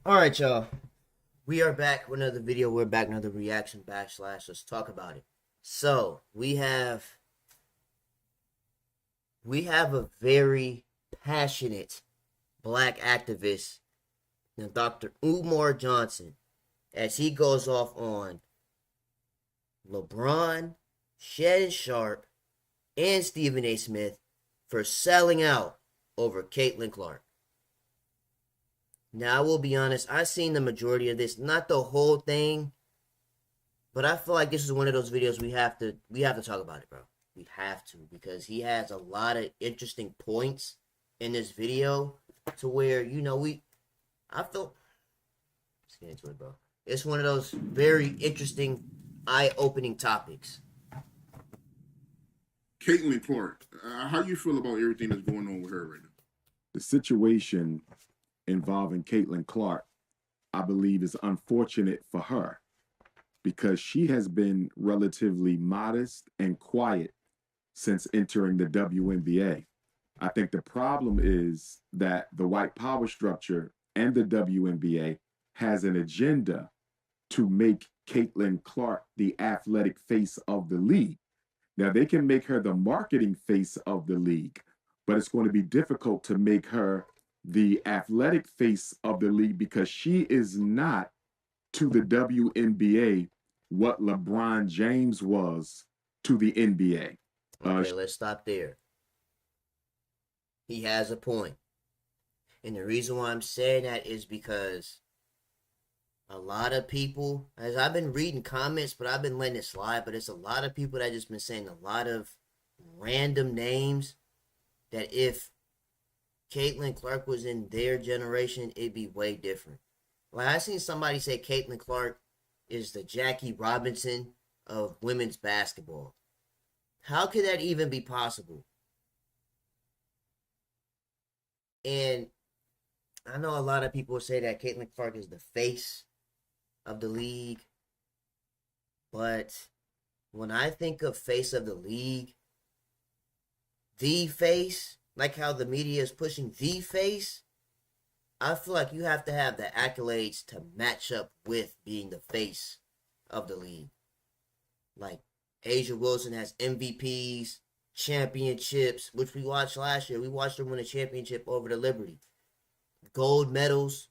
All right, y'all. We are back with another video. We're back another reaction backslash. Let's talk about it. So we have a very passionate black activist named Dr. Umar Johnson as he goes off on LeBron, Shannon Sharp, and Stephen A. Smith for selling out over Caitlin Clark. Now, I will be honest, I've seen the majority of this, not the whole thing, but I feel like this is one of those videos we have to talk about it, bro. We have to, because he has a lot of interesting points in this video to where, I feel, let's get into it, bro. It's one of those very interesting, eye-opening topics. Caitlin Clark, how you feel about everything that's going on with her right now? The situation involving Caitlin Clark, I believe, is unfortunate for her because she has been relatively modest and quiet since entering the WNBA. I think the problem is that the white power structure and the WNBA has an agenda to make Caitlin Clark the athletic face of the league. Now, they can make her the marketing face of the league, but it's going to be difficult to make her the athletic face of the league because she is not to the WNBA what LeBron James was to the NBA. Okay, let's stop there. He has a point. And the reason why I'm saying that is because a lot of people, as I've been reading comments, but I've been letting it slide, but it's a lot of people that just been saying a lot of random names that if Caitlin Clark was in their generation, it'd be way different. Like, I seen somebody say Caitlin Clark is the Jackie Robinson of women's basketball. How could that even be possible? And I know a lot of people say that Caitlin Clark is the face of the league, but when I think of face of the league, the face, like how the media is pushing the face, I feel like you have to have the accolades to match up with being the face of the league. Like, A'ja Wilson has MVPs, championships, which we watched last year. We watched her win a championship over the Liberty. Gold medals.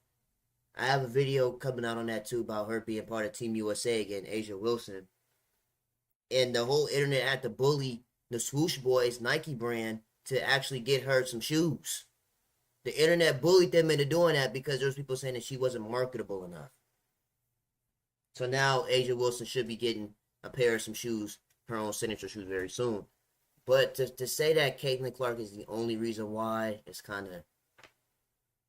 I have a video coming out on that too about her being part of Team USA again, A'ja Wilson. And the whole internet had to bully the Swoosh Boys Nike brand to actually get her some shoes. The internet bullied them into doing that because there was people saying that she wasn't marketable enough. So now A'ja Wilson should be getting a pair of some shoes, her own signature shoes, very soon. But to say that Caitlin Clark is the only reason why, it's kind of,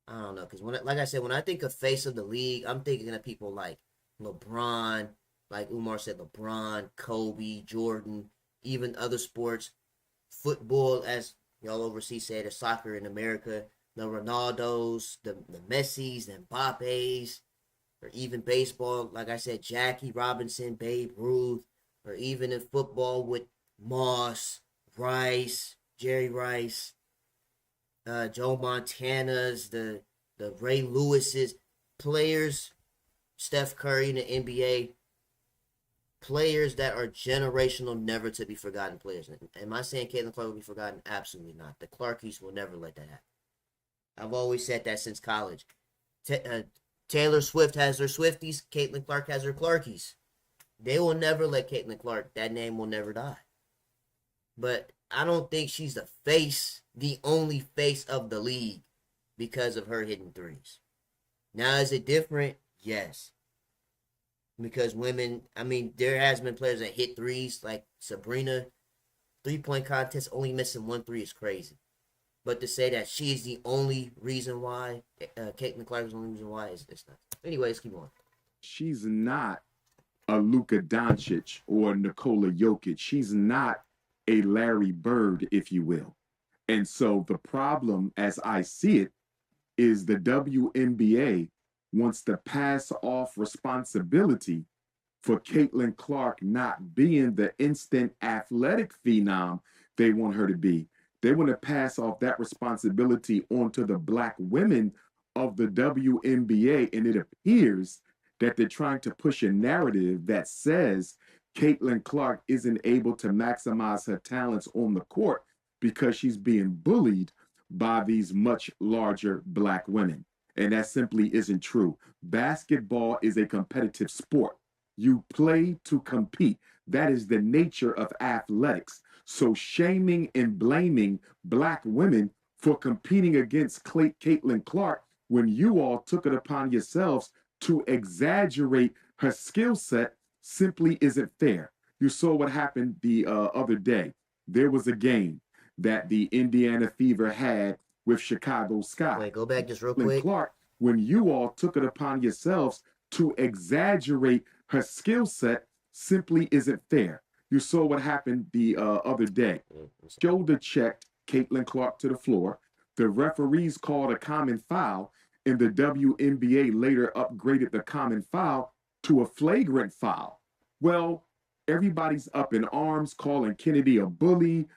I don't know. Because like I said, when I think of face of the league, I'm thinking of people like LeBron, like Umar said, LeBron, Kobe, Jordan, even other sports. Football, as y'all overseas say, the soccer in America, the Ronaldos, the Messis, the Mbappes, or even baseball, like I said, Jackie Robinson, Babe Ruth, or even in football with Moss, Rice, Jerry Rice, Joe Montana's, the Ray Lewis's, players, Steph Curry in the NBA, players that are generational, never to be forgotten players. Am I saying Caitlin Clark will be forgotten? Absolutely not. The Clarkies will never let that happen. I've always said that since college. Taylor Swift has her Swifties. Caitlin Clark has her Clarkies. They will never let Caitlin Clark, that name will never die. But I don't think she's the face, the only face of the league because of her hitting threes. Now, is it different? Yes. Because women, I mean, there has been players that hit threes, like Sabrina. 3-point contest, only missing 1 3 is crazy. But to say that she's the only reason why, Caitlin Clark is the only reason why, it's not. Anyways, keep on. She's not a Luka Doncic or Nikola Jokic. She's not a Larry Bird, if you will. And so the problem, as I see it, is the WNBA wants to pass off responsibility for Caitlin Clark not being the instant athletic phenom they want her to be. They want to pass off that responsibility onto the black women of the WNBA, and it appears that they're trying to push a narrative that says Caitlin Clark isn't able to maximize her talents on the court because she's being bullied by these much larger black women. And that simply isn't true. Basketball is a competitive sport. You play to compete. That is the nature of athletics. So shaming and blaming black women for competing against Caitlin Clark when you all took it upon yourselves to exaggerate her skill set simply isn't fair. You saw what happened the other day. There was a game that the Indiana Fever had with Chicago Sky. Wait, go back just real Caitlin quick. Clark, when you all took it upon yourselves to exaggerate her skill set simply isn't fair. You saw what happened the other day. Shoulder checked Caitlin Clark to the floor. The referees called a common foul, and the WNBA later upgraded the common foul to a flagrant foul. Well, everybody's up in arms calling Kennedy a bully.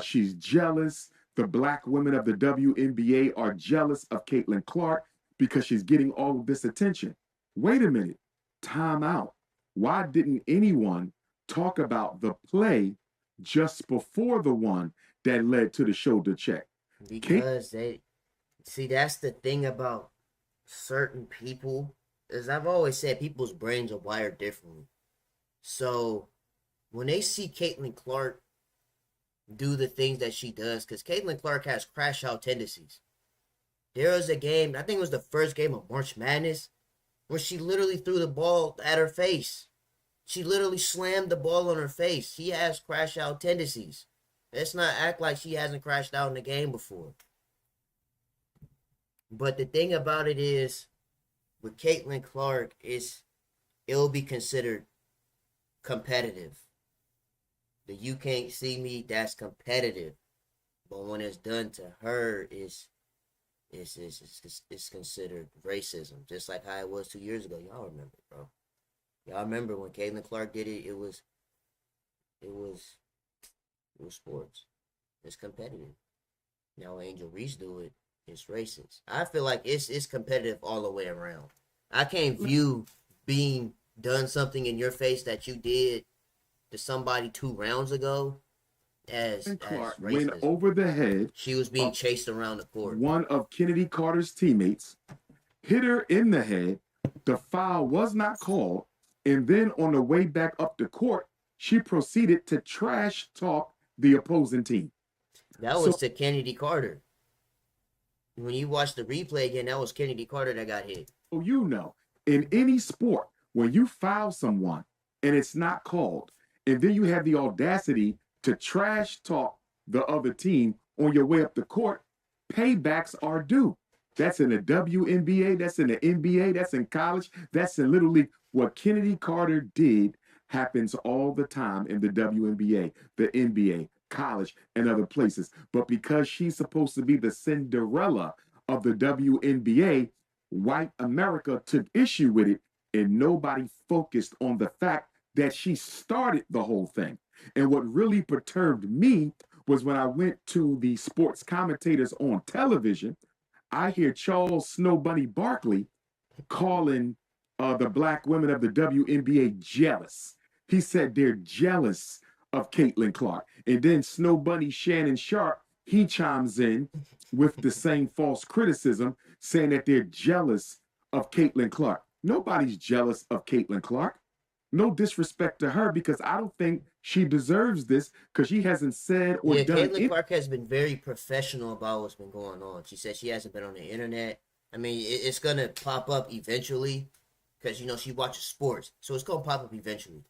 She's jealous. The black women of the WNBA are jealous of Caitlin Clark because she's getting all of this attention. Wait a minute. Time out. Why didn't anyone talk about the play just before the one that led to the shoulder check? Because they see, that's the thing about certain people, as I've always said, people's brains are wired differently. So when they see Caitlin Clark do the things that she does, because Caitlin Clark has crash out tendencies. There was a game, I think it was the first game of March Madness, where she literally threw the ball at her face. She literally slammed the ball on her face. She has crash out tendencies. Let's not act like she hasn't crashed out in the game before. But the thing about it is, with Caitlin Clark, it'll be considered competitive. The "you can't see me," that's competitive. But when it's done to her, it's considered racism. Just like how it was 2 years ago. Y'all remember, bro. Y'all remember when Caitlin Clark did it, it was sports. It's competitive. Now Angel Reese do it, it's racist. I feel like it's competitive all the way around. I can't view being done something in your face that you did to somebody 2 rounds ago as Clark racism. went over the head. She was being chased around the court. One of Kennedy Carter's teammates hit her in the head. The foul was not called. And then on the way back up the court, she proceeded to trash talk the opposing team. That was to Kennedy Carter. When you watch the replay again, that was Kennedy Carter that got hit. So you know, in any sport, when you foul someone and it's not called, and then you have the audacity to trash talk the other team on your way up the court, paybacks are due. That's in the WNBA, that's in the NBA, that's in college, that's in Little League. What Kennedy Carter did happens all the time in the WNBA, the NBA, college, and other places. But because she's supposed to be the Cinderella of the WNBA, white America took issue with it, and nobody focused on the fact that she started the whole thing. And what really perturbed me was when I went to the sports commentators on television, I hear Charles Snow Bunny Barkley calling the black women of the WNBA jealous. He said they're jealous of Caitlin Clark. And then Snow Bunny Shannon Sharp, he chimes in with the same false criticism, saying that they're jealous of Caitlin Clark. Nobody's jealous of Caitlin Clark. No disrespect to her, because I don't think she deserves this, because she hasn't said or done Caitlin it. Clark has been very professional about what's been going on. She said she hasn't been on the internet. I mean, it's going to pop up eventually, because, you know, she watches sports. So it's going to pop up eventually.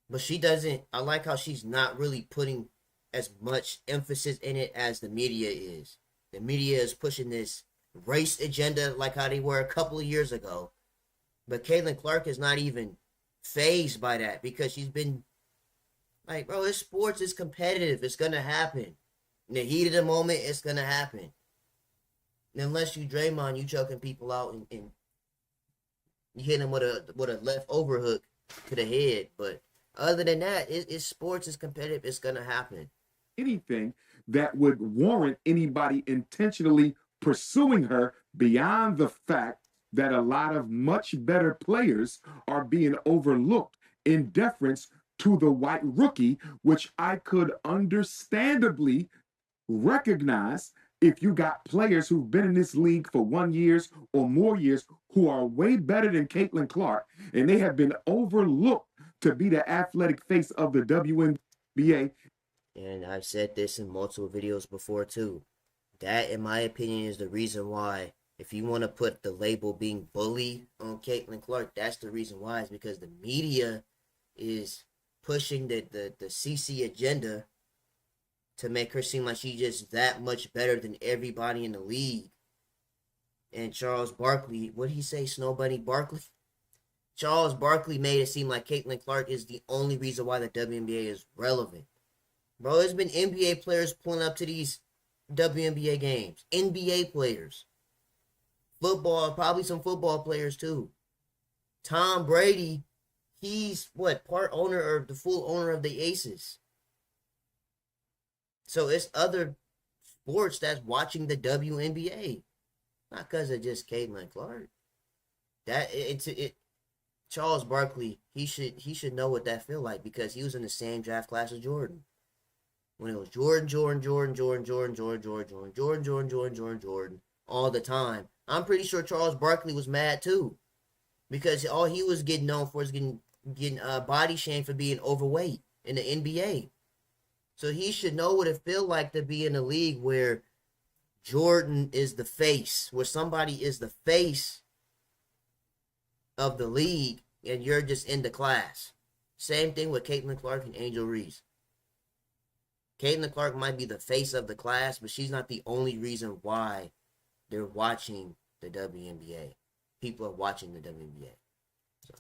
But she doesn't, I like how she's not really putting as much emphasis in it as the media is. The media is pushing this race agenda like how they were a couple of years ago. But Caitlin Clark is not even phased by that, because she's been like, bro, it's sports, it's competitive, it's going to happen. In the heat of the moment, it's going to happen. And unless you Draymond, you choking people out and you hit them with a left overhook to the head. But other than that, it's sports, it's competitive, it's going to happen. Anything that would warrant anybody intentionally pursuing her beyond the fact that a lot of much better players are being overlooked in deference to the white rookie, which I could understandably recognize if you got players who've been in this league for 1 year or more years who are way better than Caitlin Clark, and they have been overlooked to be the athletic face of the WNBA. And I've said this in multiple videos before too. That, in my opinion, is the reason why, if you want to put the label being bully on Caitlin Clark, that's the reason why. Is because the media is pushing the CC agenda to make her seem like she's just that much better than everybody in the league. And Charles Barkley, what did he say, Snow Bunny Barkley? Charles Barkley made it seem like Caitlin Clark is the only reason why the WNBA is relevant. Bro, there's been NBA players pulling up to these WNBA games. NBA players. Football, probably some football players too. Tom Brady, he's part owner or the full owner of the Aces. So it's other sports that's watching the WNBA. Not because of just Caitlin Clark. Charles Barkley, he should know what that feel like because he was in the same draft class as Jordan. When it was Jordan all the time. I'm pretty sure Charles Barkley was mad too. Because all he was getting known for is getting body shamed for being overweight in the NBA. So he should know what it feels like to be in a league where Jordan is the face, where somebody is the face of the league and you're just in the class. Same thing with Caitlin Clark and Angel Reese. Caitlin Clark might be the face of the class, but she's not the only reason why they're watching the WNBA. People are watching the WNBA. So.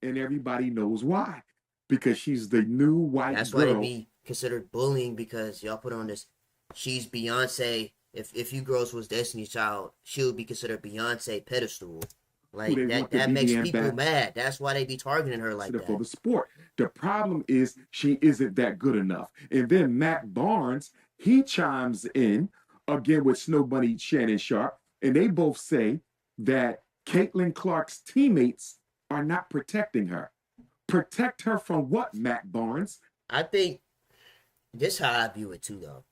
And everybody knows why. Because she's the new white That's girl. That's why they be considered bullying, because y'all put on this, she's Beyonce. If you girls was Destiny's Child, she would be considered Beyonce pedestal. Like that makes people mad. That's why they be targeting her like that. For the sport. The problem is she isn't that good enough. And then Matt Barnes, he chimes in again with Snow Bunny Shannon Sharp, and they both say that Caitlin Clark's teammates are not protecting her. Protect her from what, Matt Barnes? I think this is how I view it too, though.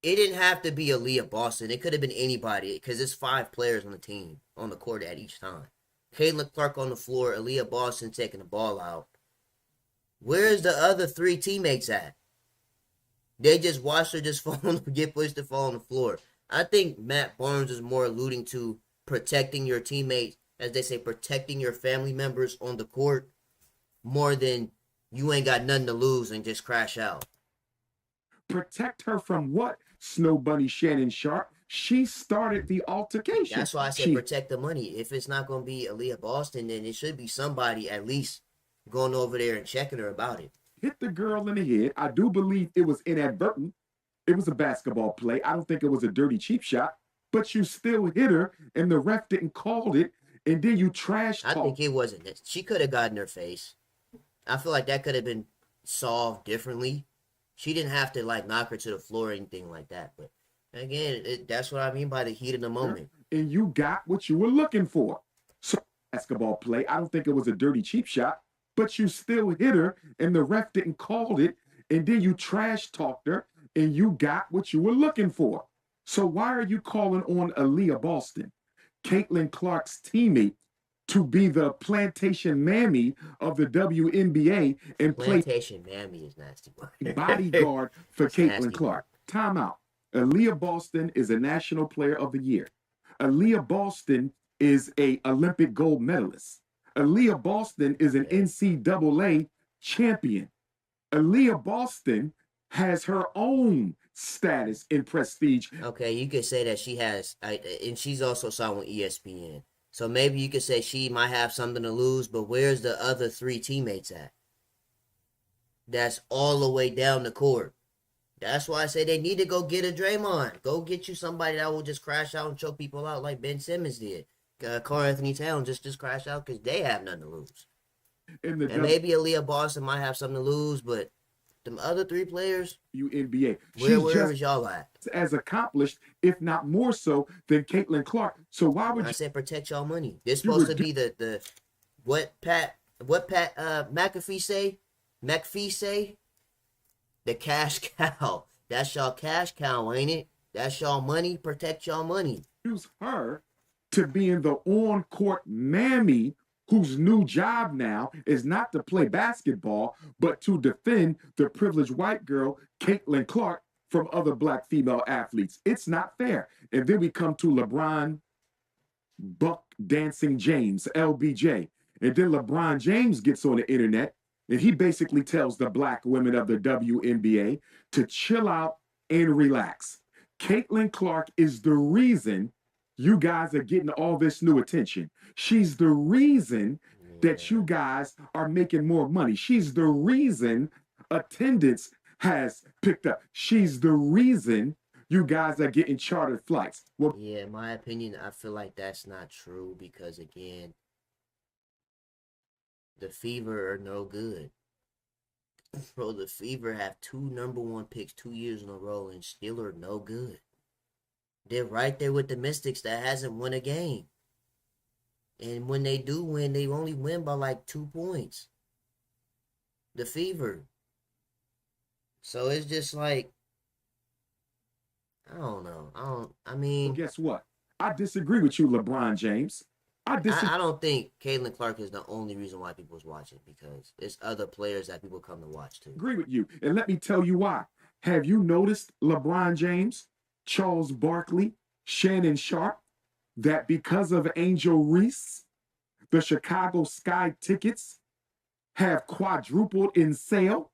It didn't have to be Aaliyah Boston. It could have been anybody, because it's 5 players on the team, on the court at each time. Caitlin Clark on the floor, Aaliyah Boston taking the ball out. Where's the other 3 teammates at? They just watched her just get pushed to fall on the floor. I think Matt Barnes is more alluding to protecting your teammates, as they say, protecting your family members on the court, more than you ain't got nothing to lose and just crash out. Protect her from what? Snow Bunny Shannon Sharp. She started the altercation. That's why I said protect the money. If it's not going to be Aaliyah Boston, then it should be somebody at least going over there and checking her about it. Hit the girl in the head. I do believe it was inadvertent. It was a basketball play. I don't think it was a dirty cheap shot, but you still hit her and the ref didn't call it, and then you trash talk. I think it wasn't. She could have gotten her face. I feel like that could have been solved differently. She didn't have to knock her to the floor or anything like that. But again, that's what I mean by the heat of the moment. And you got what you were looking for. So basketball play. I don't think it was a dirty cheap shot, but you still hit her and the ref didn't call it, and then you trash talked her and you got what you were looking for. So why are you calling on Aaliyah Boston, Caitlin Clark's teammate, to be the plantation mammy of the WNBA and plantation mammy is nasty. Bodyguard for Caitlin Clark? Time out. Aaliyah Boston is a National Player of the Year. Aaliyah Boston is a Olympic gold medalist. Aaliyah Boston is an NCAA champion. Aaliyah Boston has her own status and prestige. Okay, you could say that she has, and she's also saw on ESPN. So maybe you could say she might have something to lose, but where's the other 3 teammates at? That's all the way down the court. That's why I say they need to go get a Draymond. Go get you somebody that will just crash out and choke people out like Ben Simmons did. Karl-Anthony Towns just crash out because they have nothing to lose. And maybe Aaliyah Boston might have something to lose, but them other 3 players, WNBA. where She's just was y'all at? as accomplished, if not more so, than Caitlin Clark. So why would I you? said protect y'all money. This You supposed were to be the what Pat McAfee say? The cash cow. That's y'all cash cow, ain't it? That's y'all money. Protect y'all money. Use her to being the on-court mammy whose new job now is not to play basketball, but to defend the privileged white girl, Caitlin Clark, from other black female athletes. It's not fair. And then we come to LeBron Buck Dancing James, LBJ. And then LeBron James gets on the internet and he basically tells the black women of the WNBA to chill out and relax. Caitlin Clark is the reason you guys are getting all this new attention. She's the reason that you guys are making more money. She's the reason attendance has picked up. She's the reason you guys are getting chartered flights. Well, Yeah, in my opinion, I feel like that's not true because again, the Fever are no good. Bro, the Fever have 2 #1 picks 2 years in a row and still are no good. They're right there with the Mystics that hasn't won a game. And when they do win, they only win by like 2 points. The Fever. So it's just like, I don't know. I mean, well, guess what? I disagree with you, LeBron James. I disagree. I don't think Caitlin Clark is the only reason why people's watching because it's other players that people come to watch too. Agree with you. And let me tell you why. Have you noticed LeBron James, Charles Barkley, Shannon Sharp, that because of Angel Reese, the Chicago Sky tickets have quadrupled in sale,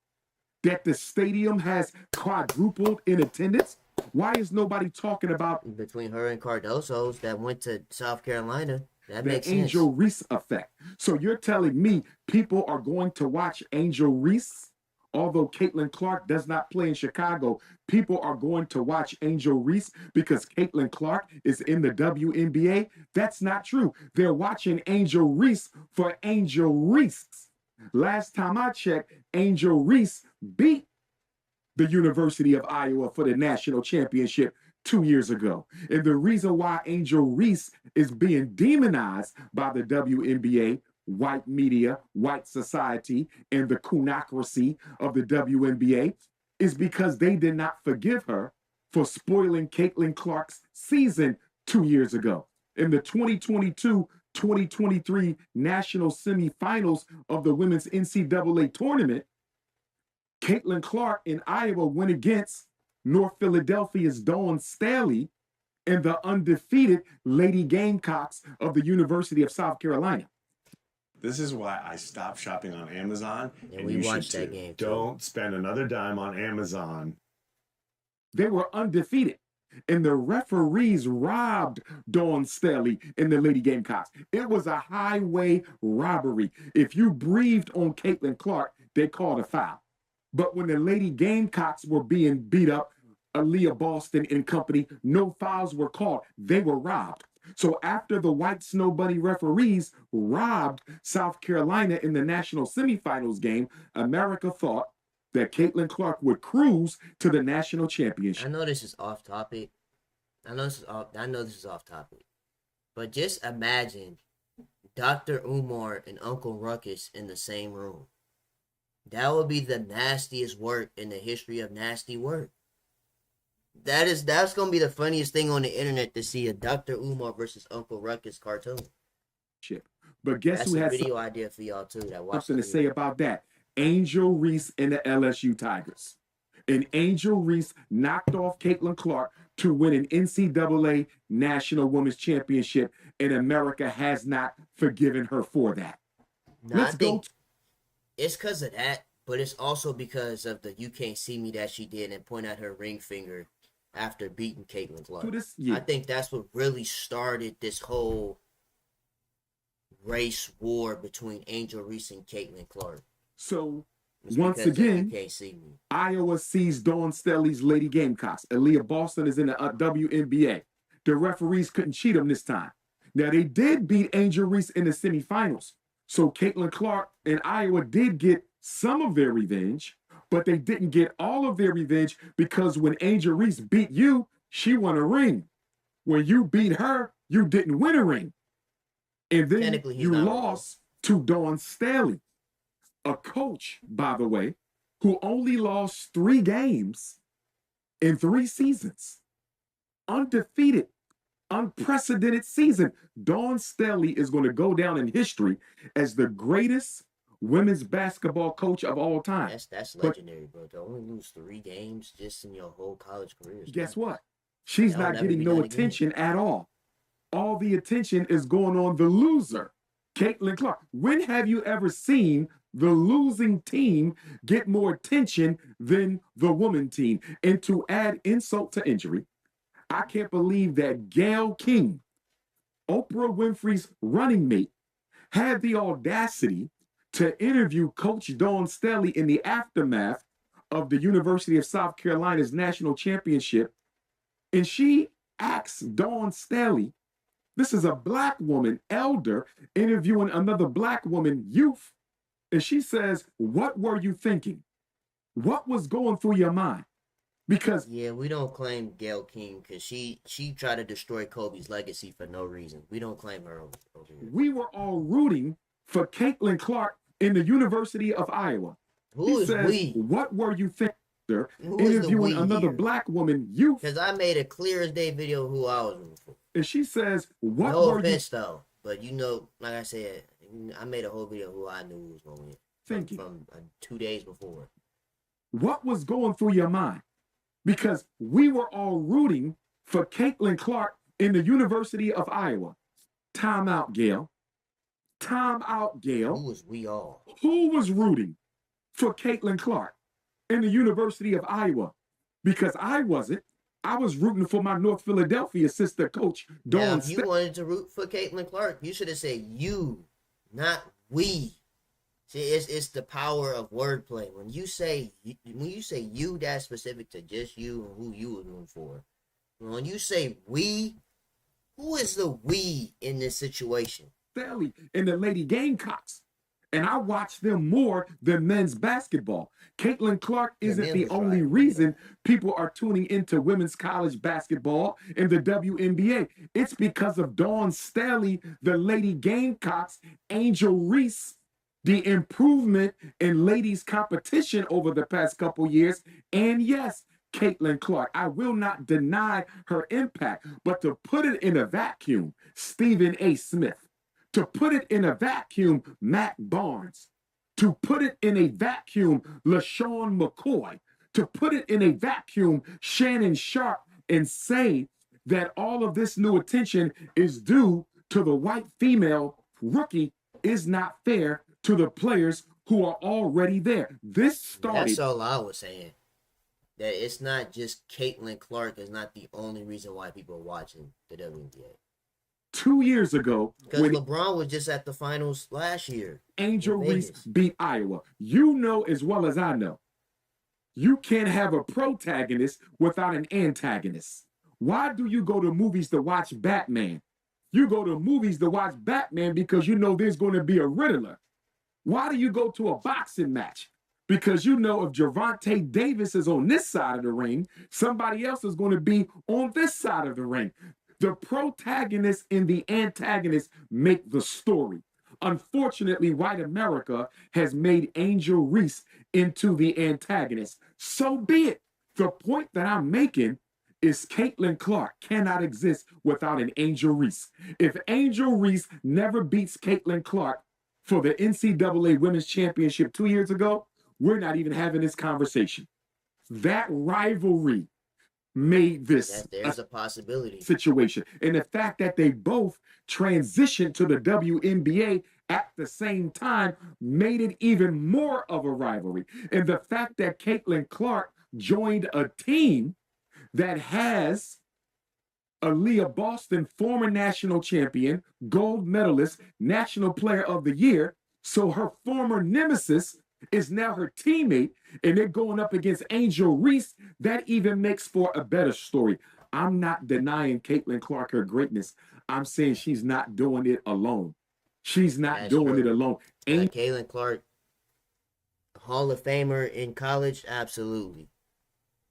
that the stadium has quadrupled in attendance? Why is nobody talking about Between her and Cardoso's that went to South Carolina, that the makes Angel sense. Reese effect? So you're telling me people are going to watch Angel Reese, although Caitlin Clark does not play in Chicago, people are going to watch Angel Reese because Caitlin Clark is in the WNBA? That's not true. They're watching Angel Reese for Angel Reese. Last time I checked, Angel Reese beat the University of Iowa for the national championship 2 years ago. And the reason why Angel Reese is being demonized by the WNBA, white media, white society, and the kunocracy of the WNBA is because they did not forgive her for spoiling Caitlin Clark's season 2 years ago. In the 2022-2023 national semifinals of the women's NCAA tournament, Caitlin Clark in Iowa went against North Philadelphia's Dawn Staley and the undefeated Lady Gamecocks of the University of South Carolina. This is why I stopped shopping on Amazon. And we you should watched that too. game, too. Don't spend another dime on Amazon. They were undefeated. And the referees robbed Dawn Staley and the Lady Gamecocks. It was a highway robbery. If you breathed on Caitlin Clark, they called a foul. But when the Lady Gamecocks were being beat up, Aaliyah Boston and company, no fouls were called. They were robbed. So after the White Snow Bunny referees robbed South Carolina in the national semifinals game, America thought that Caitlin Clark would cruise to the national championship. I know this is off topic. I know this is off topic. But just imagine Dr. Umar and Uncle Ruckus in the same room. That would be the nastiest work in the history of nasty work. That's gonna be the funniest thing on the internet to see a Dr. Umar versus Uncle Ruckus cartoon. But guess That's who a has video idea for y'all too. That watch something to say about that? Angel Reese and the LSU Tigers. And Angel Reese knocked off Caitlin Clark to win an NCAA National Women's Championship, and America has not forgiven her for that. Now, I think it's because of that, but it's also because of the "you can't see me" that she did and point at her ring finger after beating Caitlin Clark. I think that's what really started this whole race war between Angel Reese and Caitlin Clark. So, once again, you can't see me. Iowa sees Dawn Staley's Lady Gamecocks. Aaliyah Boston is in the WNBA. The referees couldn't cheat them this time. Now, they did beat Angel Reese in the semifinals. So Caitlin Clark and Iowa did get some of their revenge, but they didn't get all of their revenge because when Angel Reese beat you, she won a ring. When you beat her, you didn't win a ring. And then Technically, he's you not lost to Dawn Staley, a coach, by the way, who only lost 3 games in 3 seasons. Undefeated, unprecedented season. Dawn Staley is going to go down in history as the greatest women's basketball coach of all time. That's legendary, bro. To only lose 3 games just in your whole college career. Guess what? She's That'll not never getting be no done again. attention at all. All the attention is going on the loser, Caitlin Clark. When have you ever seen the losing team get more attention than the woman team? And to add insult to injury, I can't believe that Gayle King, Oprah Winfrey's running mate, had the audacity to interview Coach Dawn Staley in the aftermath of the University of South Carolina's national championship. And she asks Dawn Staley, this is a black woman, elder, interviewing another black woman, youth. And she says, what were you thinking? What was going through your mind? Because yeah, we don't claim Gayle King because she tried to destroy Kobe's legacy for no reason. We don't claim her over here. we were all rooting for Caitlin Clark in the University of Iowa. Who is says, we? what were you thinking? Who is the Interviewing we another here? black woman, youth. Because I made a clear as day video who I was rooting for. And she says, what No were offense though, but you know, like I said, I made a whole video who I knew was going to win. you thinking? From 2 days before. What was going through your mind? Because we were all rooting for Caitlin Clark in the University of Iowa. Time out, Gayle. Time out, Gayle. Who was we all? Who was rooting for Caitlin Clark in the University of Iowa? Because I wasn't. I was rooting for my North Philadelphia sister coach, Now, Dawn if you wanted to root for Caitlin Clark, you should have said you, not we. See, it's the power of wordplay. When you say you, that's specific to just you and who you were rooting for. When you say we, who is the we in this situation? Staley and the Lady Gamecocks. And I watch them more than men's basketball. Caitlin Clark isn't men the was only right. reason people are tuning into women's college basketball and the WNBA. It's because of Dawn Staley, the Lady Gamecocks, Angel Reese, the improvement in ladies competition over the past couple years, and yes, Caitlin Clark. I will not deny her impact, but to put it in a vacuum, Stephen A. Smith. To put it in a vacuum, Matt Barnes. To put it in a vacuum, LaShawn McCoy. To put it in a vacuum, Shannon Sharp, and say that all of this new attention is due to the white female rookie is not fair to the players who are already there. This started. That's all I was saying. That it's not just Caitlin Clark is not the only reason why people are watching the WNBA. 2 years ago, Because when LeBron was just at the finals last year. Angel in Reese Vegas. beat Iowa. You know as well as I know, you can't have a protagonist without an antagonist. Why do you go to movies to watch Batman? You go to movies to watch Batman because you know there's going to be a Riddler. Why do you go to a boxing match? Because you know if Gervonta Davis is on this side of the ring, somebody else is going to be on this side of the ring. The protagonist and the antagonist make the story. Unfortunately, white America has made Angel Reese into the antagonist. So be it. The point that I'm making is Caitlin Clark cannot exist without an Angel Reese. If Angel Reese never beats Caitlin Clark for the NCAA Women's Championship 2 years ago, we're not even having this conversation. That rivalry made this There's a possibility. situation. And the fact that they both transitioned to the WNBA at the same time made it even more of a rivalry. And the fact that Caitlin Clark joined a team that has Aaliyah Boston, former national champion, gold medalist, national player of the year. So her former nemesis is now her teammate, and they're going up against Angel Reese. That even makes for a better story. I'm not denying Caitlin Clark her greatness. I'm saying she's not doing it alone. She's not That's doing true. it alone. Caitlin Clark Hall of Famer in college? Absolutely.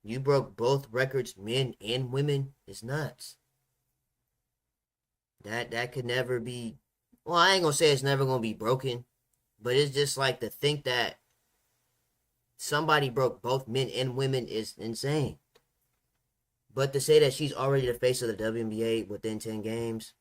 You broke both records, men and women. It's nuts. That could never be. Well, I ain't gonna say it's never gonna be broken, but it's just like to think that somebody broke both men and women is insane. But to say that she's already the face of the WNBA within 10 games,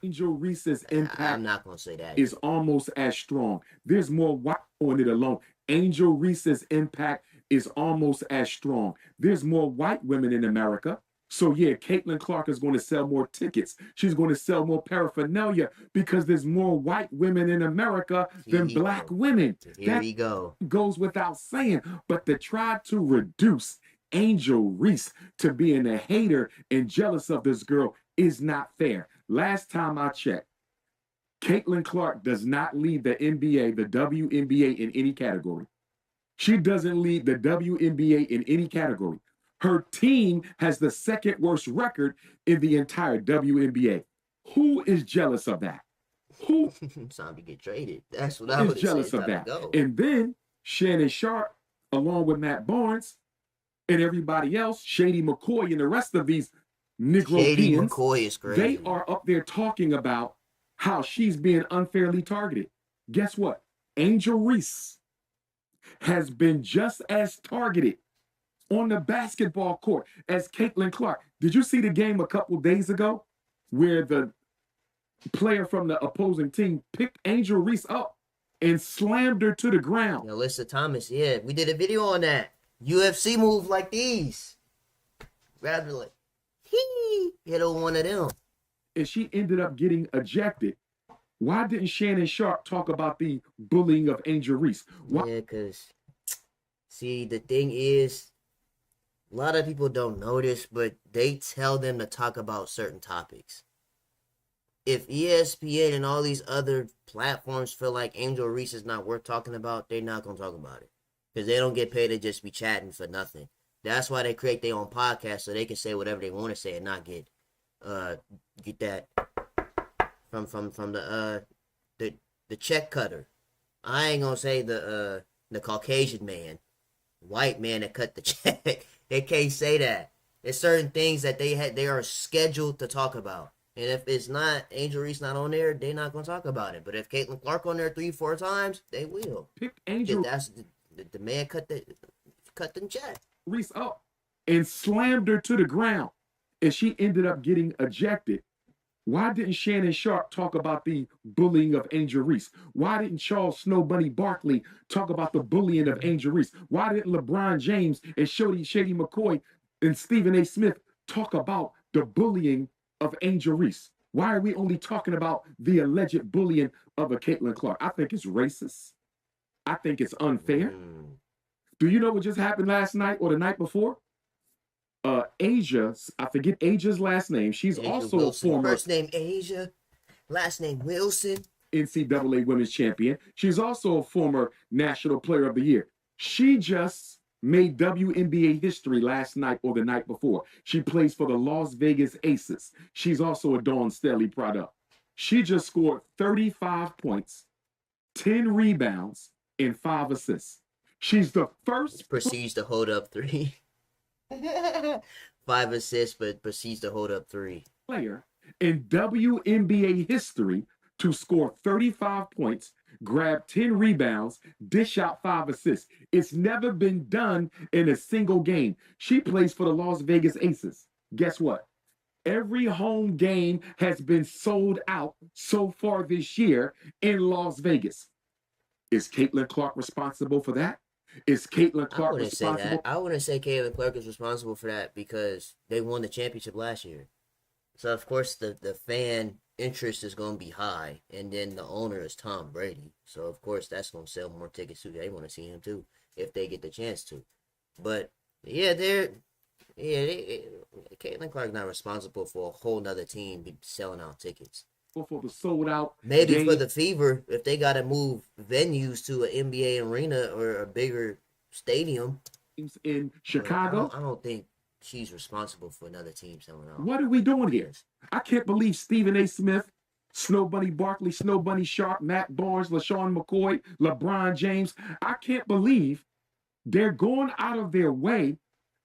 Angel Reese's impact I'm not gonna say that. is almost as strong. There's more white on it alone. Angel Reese's impact is almost as strong. There's more white women in America. So yeah, Caitlin Clark is going to sell more tickets. She's going to sell more paraphernalia because there's more white women in America than black women. Here we go. Goes without saying. But to try to reduce Angel Reese to being a hater and jealous of this girl is not fair. Last time I checked, Caitlin Clark does not lead the NBA, the WNBA in any category. She doesn't lead the WNBA in any category. Her team has the second worst record in the entire WNBA. Who is jealous of that? Who It's time to get traded. That's what I was jealous of that? And then Shannon Sharp, along with Matt Barnes and everybody else, Shady McCoy and the rest of these Shady Negropeans, McCoy is crazy. they are up there talking about how she's being unfairly targeted. Guess what? Angel Reese has been just as targeted on the basketball court as Caitlin Clark. Did you see the game a couple days ago where the player from the opposing team picked Angel Reese up and slammed her to the ground? Alyssa Thomas, yeah. We did a video on that. UFC move like these. Grab it like, hit on one of them. And she ended up getting ejected. Why didn't Shannon Sharp talk about the bullying of Angel Reese? Why? Yeah, because, see, the thing is, a lot of people don't know this, but they tell them to talk about certain topics. If ESPN and all these other platforms feel like Angel Reese is not worth talking about, they're not going to talk about it. Because they don't get paid to just be chatting for nothing. That's why they create their own podcast so they can say whatever they want to say and not get that from the check cutter. I ain't gonna say the Caucasian man, white man that cut the check. They can't say that. There's certain things that they are scheduled to talk about. And if it's not Angel Reese not on there, they're not gonna talk about it. But if Caitlin Clark on there 3-4 times, they will. Pick Angel. That's the man cut the check. Reese up and slammed her to the ground, and she ended up getting ejected. Why didn't Shannon Sharp talk about the bullying of Angel Reese? Why didn't Charles Snow Bunny Barkley talk about the bullying of Angel Reese? Why didn't LeBron James and Shady McCoy and Stephen A. Smith talk about the bullying of Angel Reese? Why are we only talking about the alleged bullying of a Caitlin Clark? I think it's racist. I think it's unfair. Do you know what just happened last night or the night before? Asia, I forget Asia's last name. She's Asia also Wilson. a former First name Asia, last name Wilson. NCAA Women's Champion. She's also a former National Player of the Year. She just made WNBA history last night or the night before. She plays for the Las Vegas Aces. She's also a Dawn Staley product. She just scored 35 points, 10 rebounds, and 5 assists. She's the first. Proceeds to hold up 3. 5 assists, but proceeds to hold up 3. Player in WNBA history to score 35 points, grab 10 rebounds, dish out 5 assists. It's never been done in a single game. She plays for the Las Vegas Aces. Guess what? Every home game has been sold out so far this year in Las Vegas. Is Caitlin Clark responsible for that? Is Caitlin Clark responsible? Say that. I wouldn't say Caitlin Clark is responsible for that because they won the championship last year. So, of course, the fan interest is going to be high. And then the owner is Tom Brady. So, of course, that's going to sell more tickets too. They want to see him too if they get the chance to. But, yeah, Caitlin Clark's not responsible for a whole nother team be selling out tickets. For the sold out. Maybe game. for the Fever, if they got to move venues to an NBA arena or a bigger stadium in Chicago. I don't think she's responsible for another team selling out. What are we doing here? I can't believe Stephen A. Smith Snow Bunny Barkley, Snow Bunny Sharp, Matt Barnes, LaShawn McCoy, LeBron James. I can't believe they're going out of their way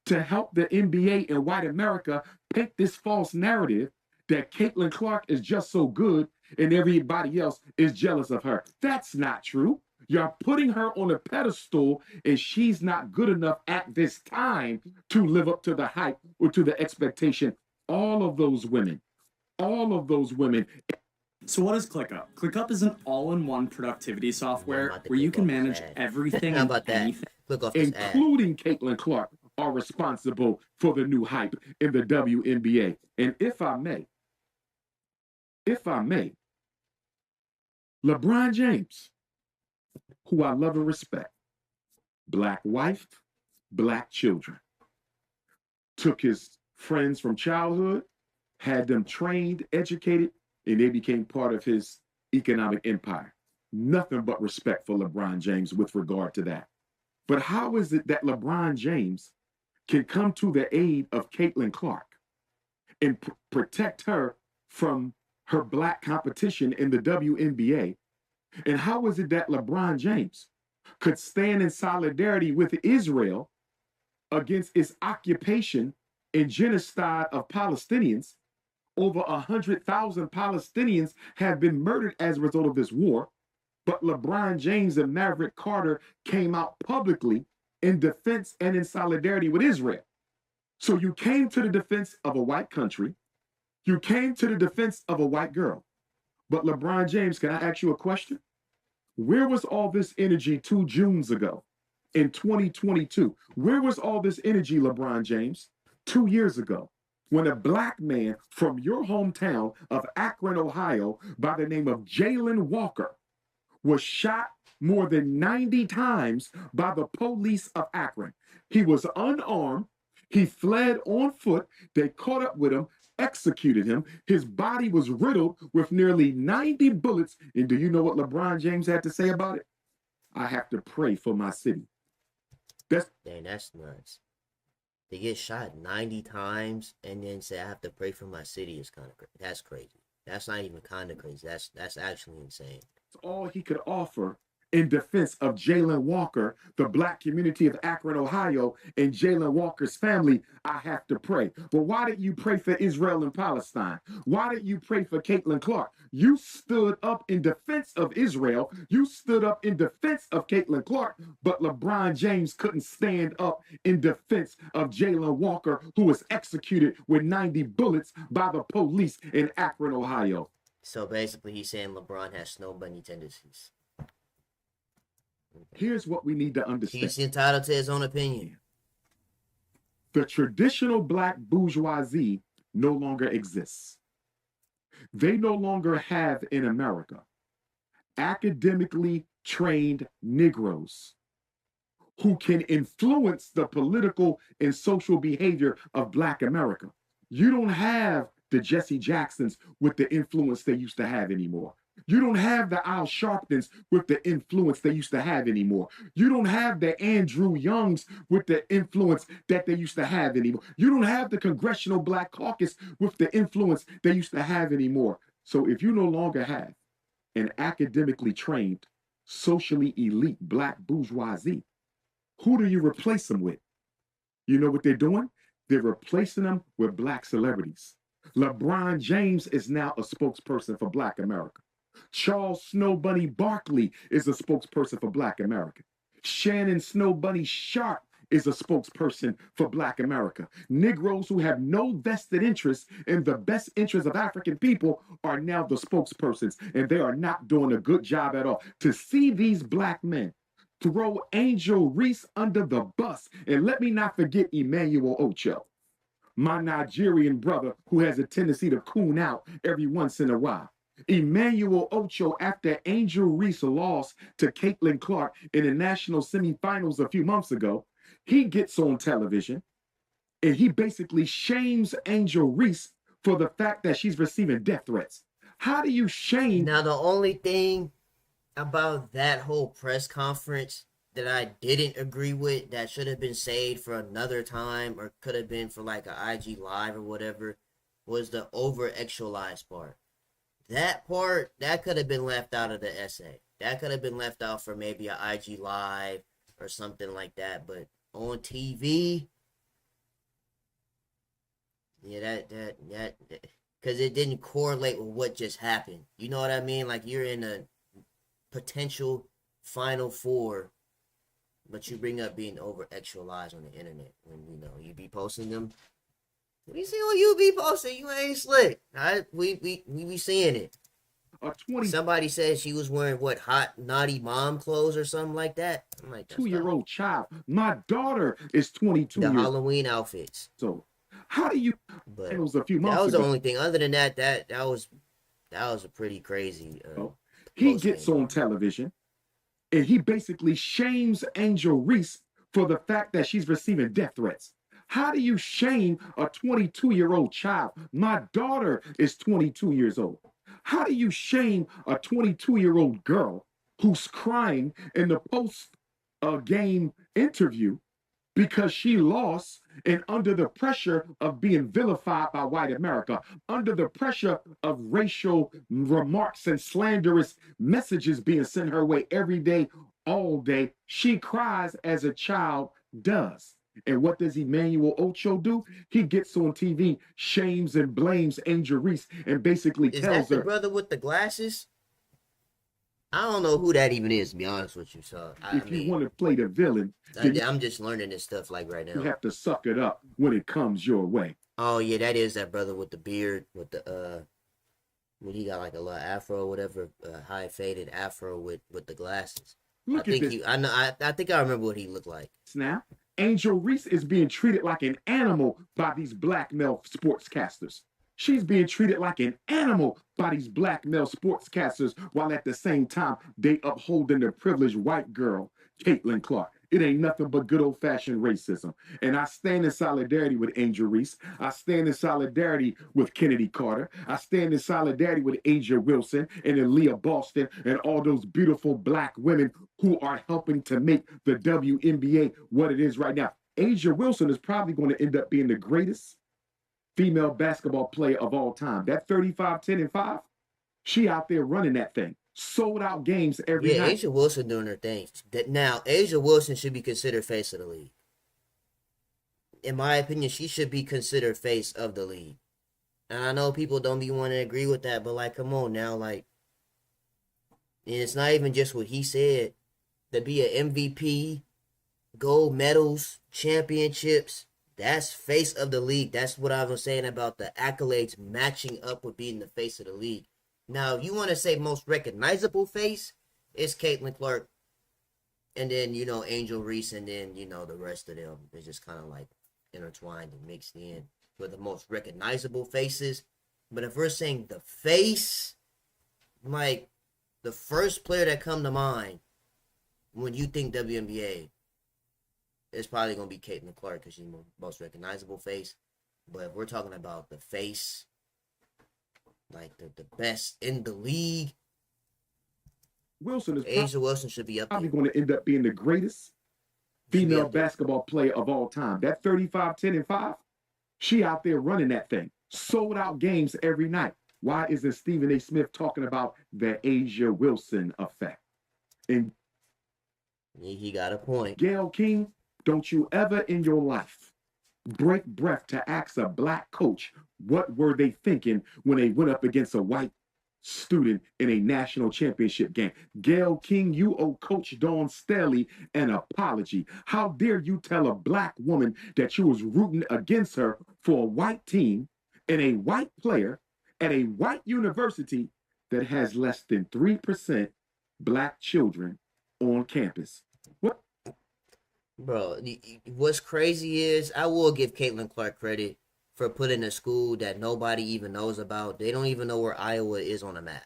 to help the NBA and white America paint this false narrative that Caitlin Clark is just so good and everybody else is jealous of her. That's not true. You're putting her on a pedestal and she's not good enough at this time to live up to the hype or to the expectation. All of those women. So what is ClickUp? ClickUp is an all-in-one productivity software about to where you click can off this manage ad. everything How and about that? anything. Click off this ad. Including Caitlin Clark, are responsible for the new hype in the WNBA. And if I may, LeBron James, who I love and respect, black wife, black children, took his friends from childhood, had them trained, educated, and they became part of his economic empire. Nothing but respect for LeBron James with regard to that. But how is it that LeBron James can come to the aid of Caitlin Clark and protect her from her black competition in the WNBA? And how is it that LeBron James could stand in solidarity with Israel against its occupation and genocide of Palestinians? Over 100,000 Palestinians have been murdered as a result of this war. But LeBron James and Maverick Carter came out publicly in defense and in solidarity with Israel. So you came to the defense of a white country. You came to the defense of a white girl. But LeBron James, can I ask you a question? Where was all this energy 2 Junes ago in 2022? Where was all this energy, LeBron James, 2 years ago, when a black man from your hometown of Akron, Ohio, by the name of Jalen Walker, was shot more than 90 times by the police of Akron? He was unarmed. He fled on foot. They caught up with him, executed him. His body was riddled with nearly 90 bullets. And do you know what LeBron James had to say about it? I have to pray for my city. Dang, that's nuts. They get shot 90 times and then say I have to pray for my city is kind of crazy. That's crazy. That's not even kind of crazy. That's actually insane. That's all he could offer in defense of Jalen Walker, the black community of Akron, Ohio, and Jalen Walker's family. I have to pray. But why did you pray for Israel and Palestine? Why did you pray for Caitlin Clark? You stood up in defense of Israel. You stood up in defense of Caitlin Clark, but LeBron James couldn't stand up in defense of Jalen Walker, who was executed with 90 bullets by the police in Akron, Ohio. So basically, he's saying LeBron has Snow Bunny tendencies. Here's what we need to understand. He's entitled to his own opinion. The traditional black bourgeoisie no longer exists. They no longer have in America academically trained Negroes who can influence the political and social behavior of Black America. You don't have the Jesse Jacksons with the influence they used to have anymore. You don't have the Al Sharptons with the influence they used to have anymore. You don't have the Andrew Youngs with the influence that they used to have anymore. You don't have the Congressional Black Caucus with the influence they used to have anymore. So if you no longer have an academically trained, socially elite Black bourgeoisie, who do you replace them with? You know what they're doing? They're replacing them with Black celebrities. LeBron James is now a spokesperson for Black America. Charles Snow Bunny Barkley is a spokesperson for Black America. Shannon Snow Bunny Sharp is a spokesperson for Black America. Negroes who have no vested interest in the best interests of African people are now the spokespersons, and they are not doing a good job at all. To see these Black men throw Angel Reese under the bus, and let me not forget Emmanuel Ocho, my Nigerian brother who has a tendency to coon out every once in a while. Emmanuel Ocho, after Angel Reese lost to Caitlin Clark in the national semifinals a few months ago, he gets on television and he basically shames Angel Reese for the fact that she's receiving death threats. How do you shame? Now, the only thing about that whole press conference that I didn't agree with, that should have been saved for another time or could have been for like an IG live or whatever, was the over-actualized part. that part, that could have been left out of the essay. That could have been left out for maybe a IG Live or something like that. But on TV, yeah, that because it didn't correlate with what just happened. You know what I mean? Like you're in a potential Final Four, but you bring up being over extraalized on the internet when you be posting them. We see what you be posting. You ain't slick. We be seeing it. Somebody said she was wearing what, hot naughty mom clothes or something like that. I'm like, that's 2-year-old child. My daughter is 22 the years Halloween outfits. old. How do you? But It was a few that months was ago. the only thing. Other than that, that was a pretty crazy. He post gets game. on television and he basically shames Angel Reese for the fact that she's receiving death threats. How do you shame a 22-year-old child? My daughter is 22 years old. How do you shame a 22-year-old girl who's crying in the post-game interview because she lost and under the pressure of being vilified by white America, under the pressure of racial remarks and slanderous messages being sent her way every day, all day, she cries as a child does. And what does Emmanuel Ocho do? He gets on TV, shames and blames Angel Reese, and basically Is tells that the her, brother with the glasses? I don't know who that even is, to be honest with you. So if you want to play the villain, I'm just learning this stuff like right you now. have to suck it up when it comes your way. Oh yeah, that is that brother with the beard, with the when he got like a little afro or whatever, high faded afro with the glasses. Look I at think this. I think I remember what he looked like. Now, Angel Reese is being treated like an animal by these black male sportscasters. She's being treated like an animal by these black male sportscasters, while at the same time they upholding the privileged white girl, Caitlin Clark. It ain't nothing but good old-fashioned racism. And I stand in solidarity with Angel Reese. I stand in solidarity with Kennedy Carter. I stand in solidarity with Asia Wilson and Aaliyah Boston and all those beautiful black women who are helping to make the WNBA what it is right now. Asia Wilson is probably going to end up being the greatest female basketball player of all time. That 35, 10, and 5, she out there running that thing. Sold out games every night. Asia Wilson doing her thing. Now, Asia Wilson should be considered face of the league. In my opinion, she should be considered face of the league. And I know people don't be wanting to agree with that, but like, come on now, like, and it's not even just what he said. To be an MVP, gold medals, championships, that's face of the league. That's what I was saying about the accolades matching up with being the face of the league. Now, if you want to say most recognizable face, it's Caitlin Clark. And then, Angel Reese, and then, the rest of them. They're just kind of like intertwined and mixed in for the most recognizable faces. But if we're saying the face, like the first player that come to mind when you think WNBA, it's probably going to be Caitlin Clark because she's the most recognizable face. But if we're talking about the face, like the best in the league, Wilson is Asia Wilson should be up there. probably going to end up being the greatest female basketball player of all time. That 35, 10, and 5, she out there running that thing. Sold out games every night. Why isn't Stephen A. Smith talking about the Asia Wilson effect? And He got a point. Gayle King, don't you ever in your life break breath to ask a black coach what were they thinking when they went up against a white student in a national championship game. Gayle King, you owe Coach Dawn Staley an apology. How dare you tell a black woman that you was rooting against her for a white team and a white player at a white university that has less than 3% black children on campus? What? Bro, what's crazy is I will give Caitlin Clark credit for putting a school that nobody even knows about. They don't even know where Iowa is on the map.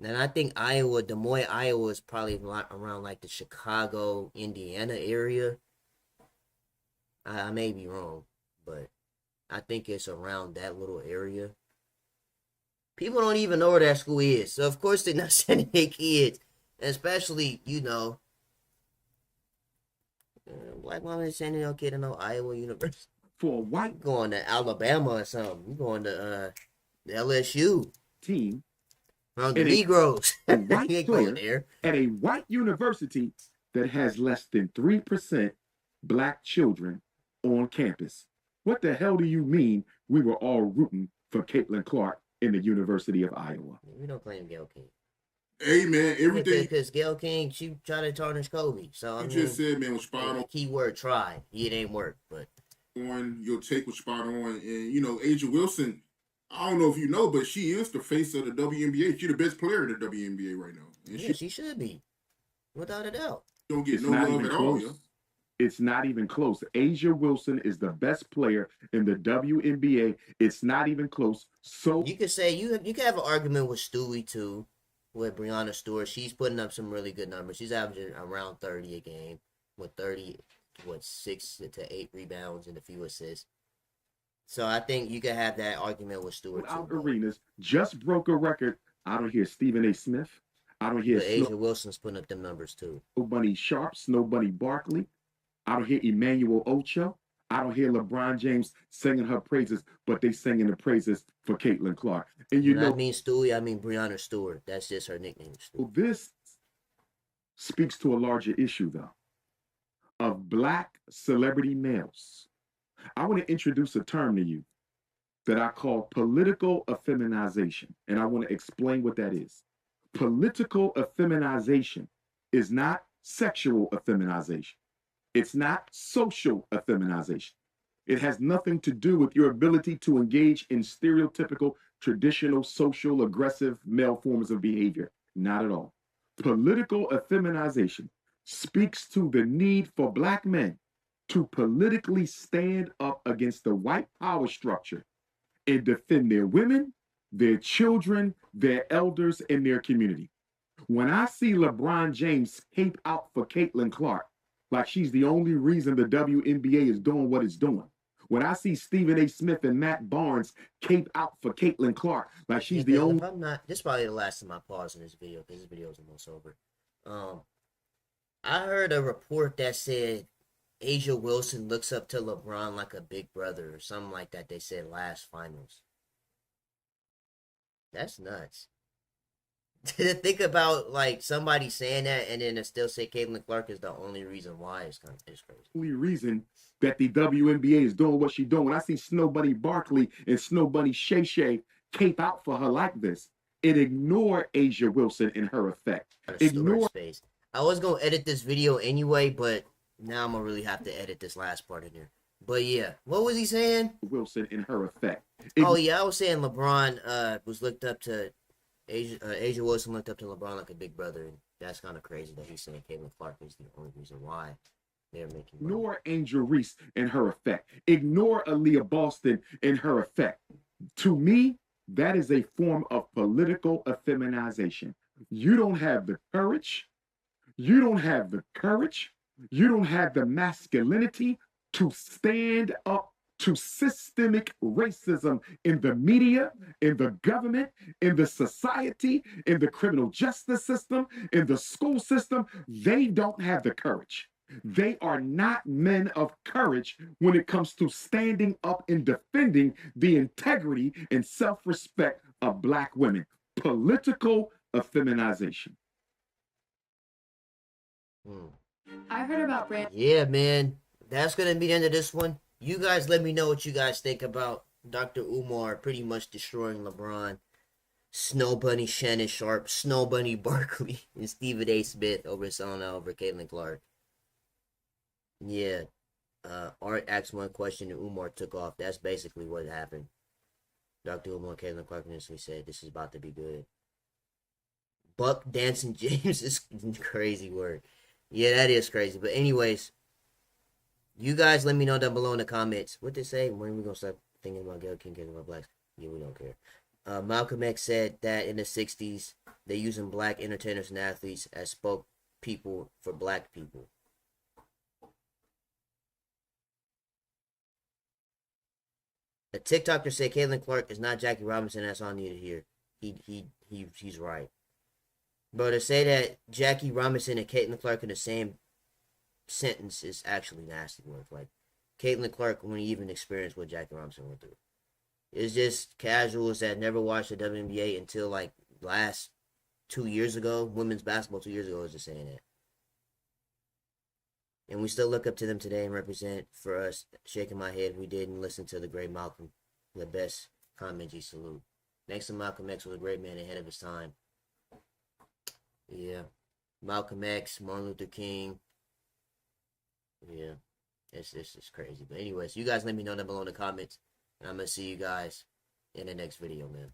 And I think Des Moines, Iowa is probably around like the Chicago, Indiana area. I may be wrong, but I think it's around that little area. People don't even know where that school is. So, of course, they're not sending their kids. Especially, black woman is sending your kid to no Iowa University. For a white Going to Alabama or something. You going to LSU. team From the And Negroes. a You white ain't going player there. at a white university that has less than 3% black children on campus. What the hell do you mean we were all rooting for Caitlin Clark in the University of Iowa? We don't claim Gail King. Hey man, everything Because Gail King, she tried to tarnish Kobe. So I you mean, just said, man, was spot the key word try. It ain't work, but on. Your take was spot on, and you know, Asia Wilson. I don't know if you know, but she is the face of the WNBA. She's the best player in the WNBA right now, and yeah, she should be, without a doubt. don't get It's no not love even at all. close. Yeah. It's not even close. Asia Wilson is the best player in the WNBA. It's not even close. So You could say you can have an argument with Stewie too, with Breonna Stewart. She's putting up some really good numbers. She's averaging around 30 a game with 6 to 8 rebounds and a few assists. So I think you could have that argument with Stewart out too. arenas just broke a record. I don't hear Stephen A. Smith. I don't hear But Snow Asia Wilson's putting up them numbers too. Bunny Sharp, Snow Bunny Barkley. I don't hear Emmanuel Ocho. I don't hear LeBron James singing her praises, but they singing the praises for Caitlin Clark. And you When I know, mean Stewie, I mean Breonna Stewart. That's just her nickname, Stewie. this speaks to a larger issue, though, of black celebrity males. I want to introduce a term to you that I call political effeminization, and I want to explain what that is. Political effeminization is not sexual effeminization. It's not social effeminization. It has nothing to do with your ability to engage in stereotypical, traditional, social, aggressive male forms of behavior. Not at all. Political effeminization speaks to the need for black men to politically stand up against the white power structure and defend their women, their children, their elders, and their community. When I see LeBron James cape out for Caitlin Clark, like she's the only reason the WNBA is doing what it's doing. When I see Stephen A. Smith and Matt Barnes cape out for Caitlin Clark, like she's the only. If I'm not, this is probably the last time I pause in this video because this video is almost over. I heard a report that said Asia Wilson looks up to LeBron like a big brother or something like that. They said last finals. That's nuts. To think about like somebody saying that and then to still say Caitlin Clark is the only reason why it's crazy. Only reason that the WNBA is doing what she's doing. When I see Snow Bunny Barkley and Snow Bunny Shay Shay cape out for her like this, it ignore Asia Wilson and her effect. Ignore space. I was gonna edit this video anyway, but now I'm gonna really have to edit this last part in here. But yeah, what was he saying? Wilson and her effect. Oh yeah, I was saying LeBron was looked up to Asia Wilson looked up to LeBron like a big brother, and that's kind of crazy that he's saying Caitlin Clark is the only reason why they're making money. Ignore Angel Reese and her effect. Ignore Aaliyah Boston and her effect. To me, that is a form of political effeminization. You don't have the courage. You don't have the courage. You don't have the masculinity to stand up to systemic racism in the media, in the government, in the society, in the criminal justice system, in the school system. They don't have the courage. They are not men of courage when it comes to standing up and defending the integrity and self-respect of black women. Political effeminization. I heard about Brand. Yeah, man. That's going to be the end of this one. You guys let me know what you guys think about Dr. Umar pretty much destroying LeBron, Snow Bunny Shannon Sharp, Snow Bunny Barkley, and Stephen A. Smith over Caitlin Clark. Yeah. Art asked one question and Umar took off. That's basically what happened. Dr. Umar and Caitlin Clark initially said, this is about to be good. Buck Dancing James is crazy word. Yeah, that is crazy. But anyways, you guys let me know down below in the comments. What they say? When are we going to start thinking about Gail King getting about blacks? Yeah, we don't care. Malcolm X said that in the 60s, they're using black entertainers and athletes as spoke people for black people. A TikToker said Caitlin Clark is not Jackie Robinson. That's all I need to hear. He's right. But to say that Jackie Robinson and Caitlin Clark in the same sentence is actually nasty work. Like, Caitlin Clark wouldn't even experience what Jackie Robinson went through. It's just casuals that never watched the WNBA until like last 2 years ago. Women's basketball 2 years ago was just saying that. And we still look up to them today and represent for us. Shaking my head, we didn't listen to the great Malcolm, the best comment. Salute. Next to Malcolm X was a great man ahead of his time. Yeah. Malcolm X, Martin Luther King. Yeah. It's crazy. But anyways, you guys let me know down below in the comments. And I'm going to see you guys in the next video, man.